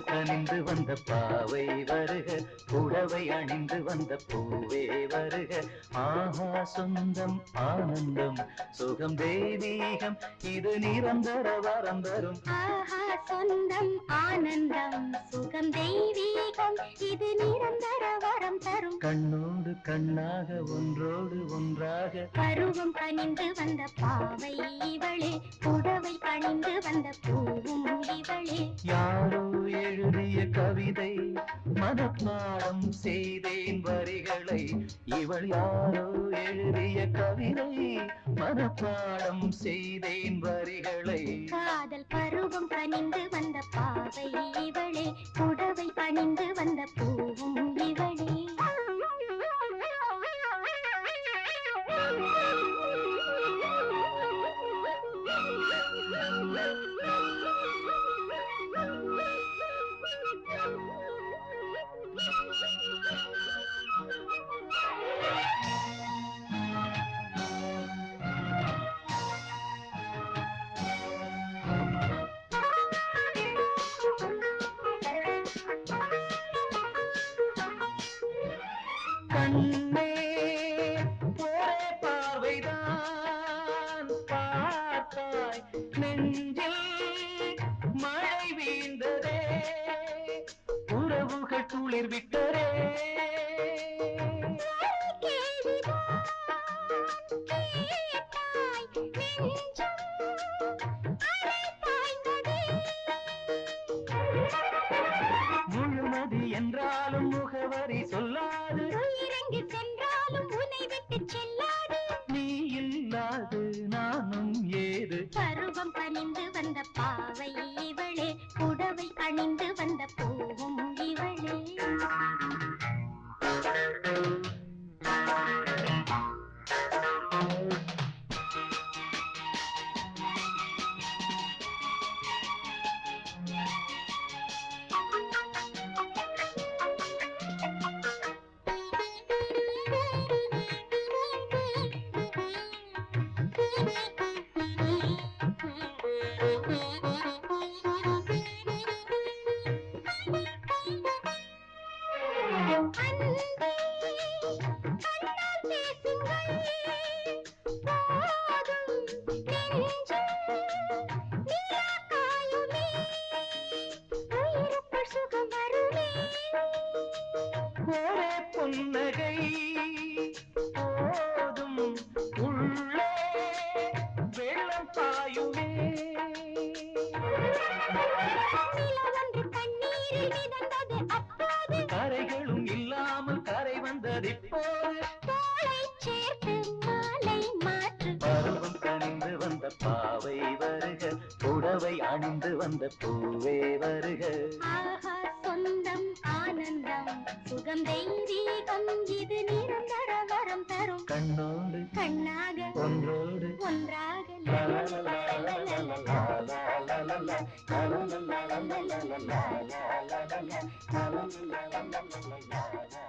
கனிந்து வந்த பாவை வருக, புடவை அணிந்து வந்த பூவே வருக. ஆஹா சொந்தம் ஆனந்தம் சுகம் தெய்வீகம், இது நிரந்தர வரம் தரும். ஆஹா சொந்தம் ஆனந்தம் சுகம் தெய்வீகம், இது நிரந்தர வரம் தரும். கண்ணோடு கண்ணாக ஒன்றோடு ஒன்றாக பருவம் கனிந்து வந்த பாவை இவளே, புடவை அணிந்து வந்த பூவும் இவளே. யாரோ எழுதிய கவிதை மனப்பாடம் செய்தேன் வரிகளை. இவள் யாரோ எழுதிய கவிதை மனப்பாடம் செய்தேன் வரிகளை. காதல் பருவம் கனிந்து வந்த பாவை இவளே, புடவை அணிந்து வந்த பூவும் இவளே. கண்ணே ஒரே பார்வைதான் பார்த்தாய், நெஞ்சில் மழை வீழ்ந்ததே, உறவுகள் துளிர் விட்டரே. முழுமதி என்றாலும் முகவரி சொல்லாது, இறங்கி சென்றாலும் உன்னை விட்டு செல்லாது. நீ இல்லாது நானும் ஏது. பருவம் கனிந்து வந்த பாவை இவளே, புடவை அணிந்து வந்த பூவும் இவளே. ஒரே புன்னகை போதும், உள்ளே வெள்ளம் பாயுமே. கரைகளும் இல்லாமல் கரை வந்தது இப்போது. பருவம் கனிந்து வந்த பாவை வருக, புடவை அணிந்து வந்த பூவே வருக. ஆஹா சொந்தம் ஆனந்தம் சுகம் தெய்வீகம், இது நிரந்தர வரம் தரும். கண்ணோடு கண்ணாக ஒன்றோடு ஒன்றாக la la la la